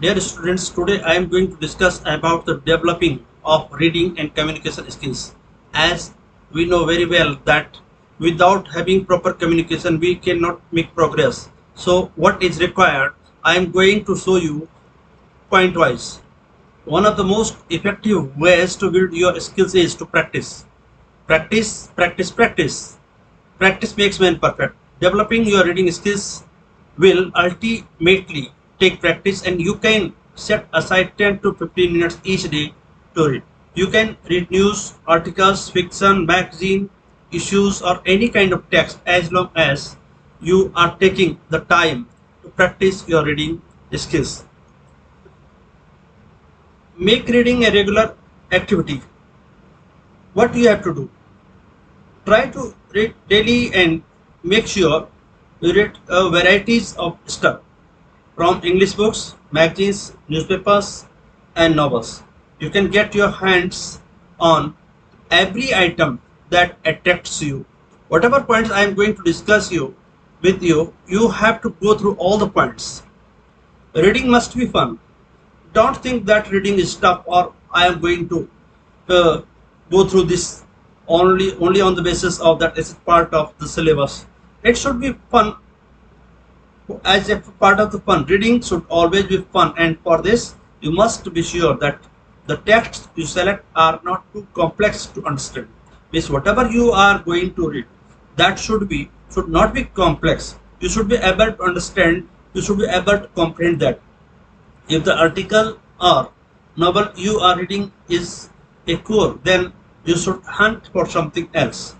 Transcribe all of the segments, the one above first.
Dear students, today I am going to discuss about the developing of reading and communication skills. As we know very well that without having proper communication we cannot make progress. So what is required? I am going to show you point wise. One of the most effective ways to build your skills is to practice. Practice, practice, practice. Practice makes man perfect. Developing your reading skills will ultimately take practice, and you can set aside 10 to 15 minutes each day to read. You can read news, articles, fiction, magazine, issues, or any kind of text as long as you are taking the time to practice your reading skills. Make reading a regular activity. What you have to do? Try to read daily and make sure you read varieties of stuff from English books, magazines, newspapers, and novels. You can get your hands on every item that attracts you. Whatever points I am going to discuss with you, you have to go through all the points. Reading must be fun. Don't think that reading is tough or I am going to uh, go through this only on the basis of that is part of the syllabus. It should be fun. As a part of the fun, reading should always be fun, and for this you must be sure that the texts you select are not too complex to understand. Means whatever you are going to read, that should not be complex. You should be able to understand, you should be able to comprehend that. If the article or novel you are reading is a core, then you should hunt for something else.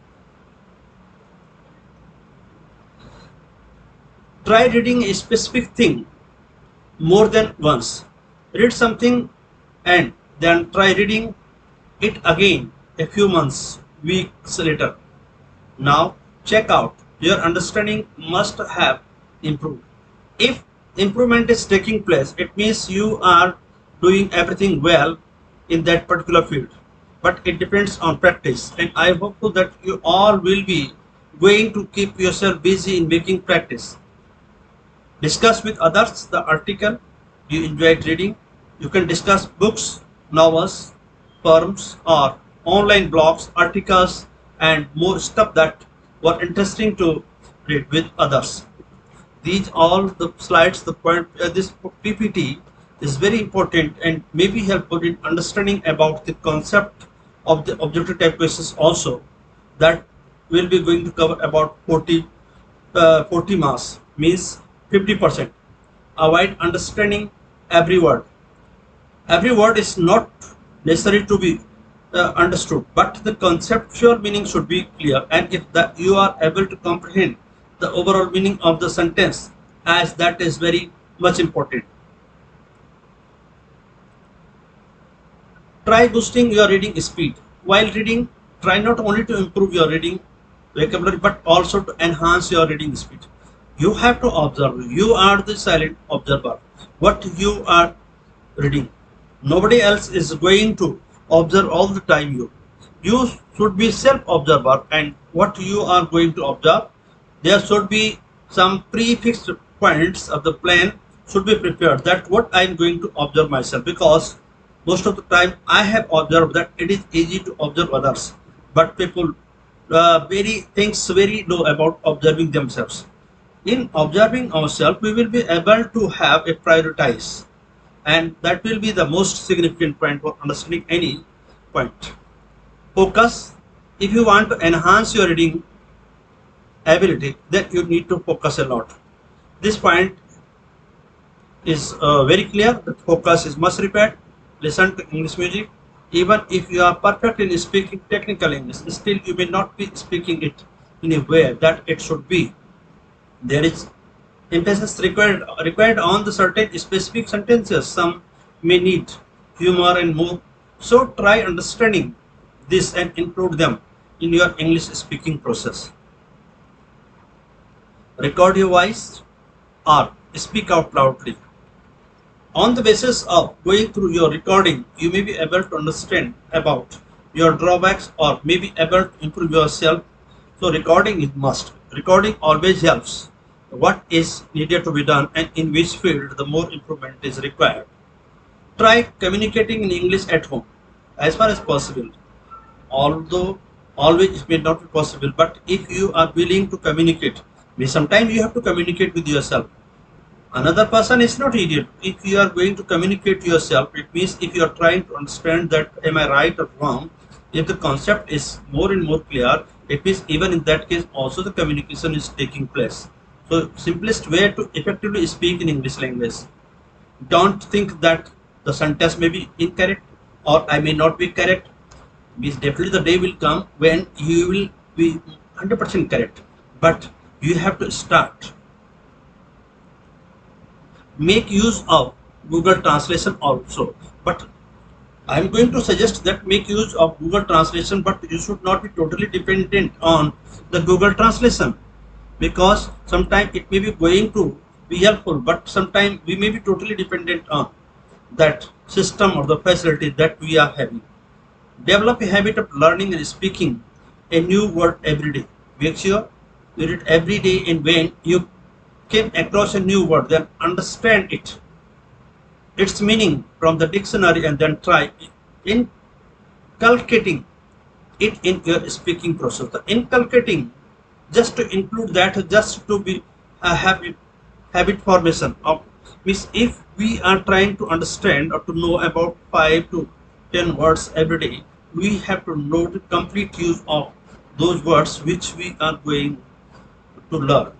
Try reading a specific thing more than once. Read something and then try reading it again a few months, weeks later. Now check out. Your understanding must have improved. If improvement is taking place, it means you are doing everything well in that particular field. But it depends on practice, and I hope that you all will be going to keep yourself busy in making practice. Discuss with others the article you enjoyed reading. You can discuss books, novels, forums, or online blogs, articles, and more stuff that were interesting to read with others. These all the slides, the point, this PPT is very important and may be helpful in understanding about the concept of the objective type questions also. That will be going to cover about 40 marks, means 50%. Avoid understanding every word. Every word is not necessary to be understood, but the conceptual meaning should be clear, and if you are able to comprehend the overall meaning of the sentence, as that is very much important. Try boosting your reading speed. While reading, try not only to improve your reading vocabulary but also to enhance your reading speed. You have to observe. You are the silent observer. What you are reading. Nobody else is going to observe all the time you. You should be self-observer, and what you are going to observe, there should be some prefixed points of the plan should be prepared, that what I am going to observe myself, because most of the time I have observed that it is easy to observe others, but people very thinks very low about observing themselves. In observing ourselves, we will be able to have a prioritize, and that will be the most significant point for understanding any point. Focus. If you want to enhance your reading ability, then you need to focus a lot. This point is very clear that focus is must repeat. Listen to English music. Even if you are perfect in speaking technical English, still you may not be speaking it in a way that it should be. There is emphasis required on the certain specific sentences. Some may need humor and more. So try understanding this and include them in your English speaking process. Record your voice or speak out loudly. On the basis of going through your recording, you may be able to understand about your drawbacks or may be able to improve yourself. So recording is must. Recording always helps. what is needed to be done and in which field the more improvement is required. Try communicating in English at home as far as possible. Although always it may not be possible, but if you are willing to communicate, sometimes you have to communicate with yourself. Another person is not idiot. If you are going to communicate yourself, it means if you are trying to understand that am I right or wrong, if the concept is more and more clear, it means even in that case also the communication is taking place. So simplest way to effectively speak in English language. Don't think that the sentence may be incorrect or I may not be correct. Means definitely the day will come when you will be 100% correct. But you have to start. Make use of Google Translation also. But I'm going to suggest that make use of Google Translation, but you should not be totally dependent on the Google Translation, because sometimes it may be going to be helpful, but sometimes we may be totally dependent on that system or the facility that we are having. Develop a habit of learning and speaking a new word every day. Make sure you read every day, and when you came across a new word, then understand its meaning from the dictionary, and then try inculcating it in your speaking process. The inculcating, just to include that, just to be a habit formation of, means if we are trying to understand or to know about 5 to 10 words every day, we have to know the complete use of those words which we are going to learn,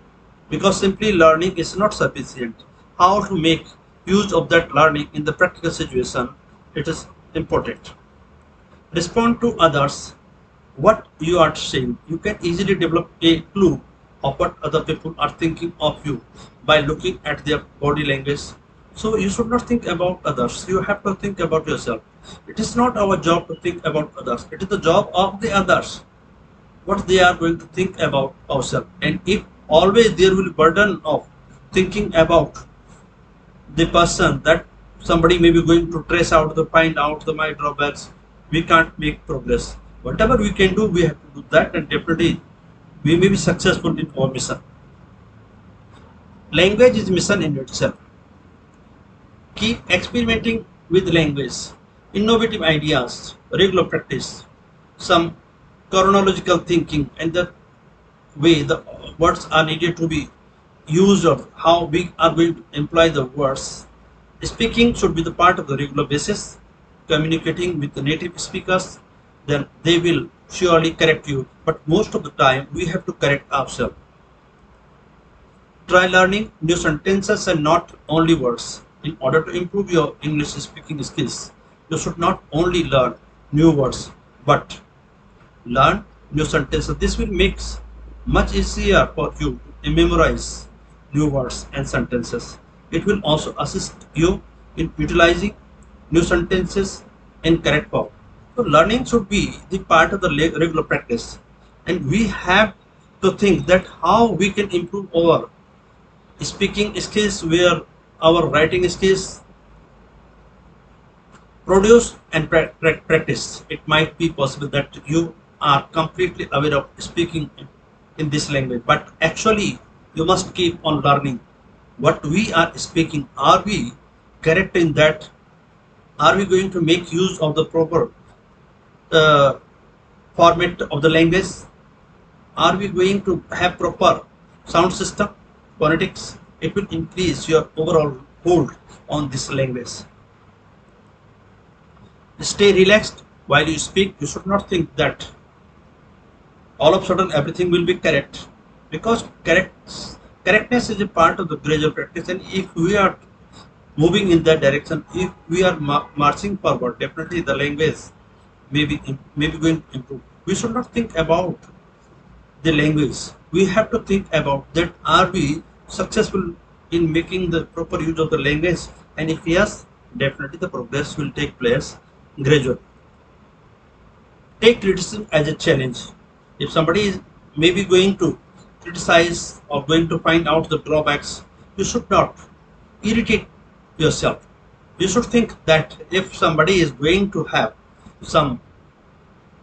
because simply learning is not sufficient. How to make use of that learning in the practical situation, it is important. Respond to others what you are saying. You can easily develop a clue of what other people are thinking of you by looking at their body language. So you should not think about others, you have to think about yourself. It is not our job to think about others, it is the job of the others, what they are going to think about ourselves. And if always there will be burden of thinking about the person, that somebody may be going to trace out the find out the my drawbacks, we can't make progress. Whatever we can do, we have to do that, and definitely we may be successful in our mission. Language is mission in itself. Keep experimenting with language, innovative ideas, regular practice, some chronological thinking, and the way the words are needed to be used or how we are going to employ the words. Speaking should be the part of the regular basis. Communicating with the native speakers, then they will surely correct you, but most of the time we have to correct ourselves. Try learning new sentences and not only words. In order to improve your English speaking skills, you should not only learn new words but learn new sentences. This will make much easier for you to memorize new words and sentences. It will also assist you in utilizing new sentences in correct form. So learning should be the part of the regular practice, and we have to think that how we can improve our speaking skills, where our writing skills, produce and practice. It might be possible that you are completely aware of speaking in this language, but actually you must keep on learning what we are speaking. Are we correct in that? Are we going to make use of the proper format of the language? Are we going to have proper sound system, phonetics? It will increase your overall hold on this language. Stay relaxed while you speak. You should not think that all of a sudden everything will be correct, because correctness is a part of the gradual practice, and if we are moving in that direction, if we are marching forward, definitely the language may be going to improve. We should not think about the language. We have to think about that, are we successful in making the proper use of the language, and if yes, definitely the progress will take place gradually. Take criticism as a challenge. If somebody is maybe going to criticize or going to find out the drawbacks, you should not irritate yourself. You should think that if somebody is going to have some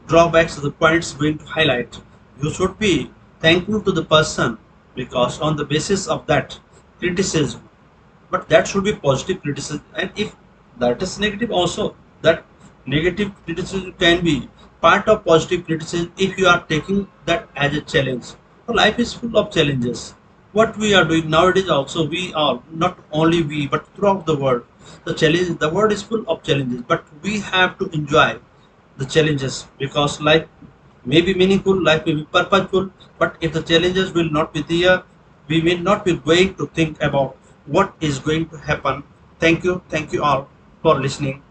drawbacks, the points going to highlight, you should be thankful to the person because on the basis of that criticism, but that should be positive criticism. And if that is negative also, that negative criticism can be part of positive criticism if you are taking that as a challenge. So life is full of challenges. What we are doing nowadays also, we are not only we but throughout the world, the world is full of challenges, but we have to enjoy the challenges because life may be meaningful, life may be purposeful, but if the challenges will not be there, we may not be going to think about what is going to happen. Thank you all for listening.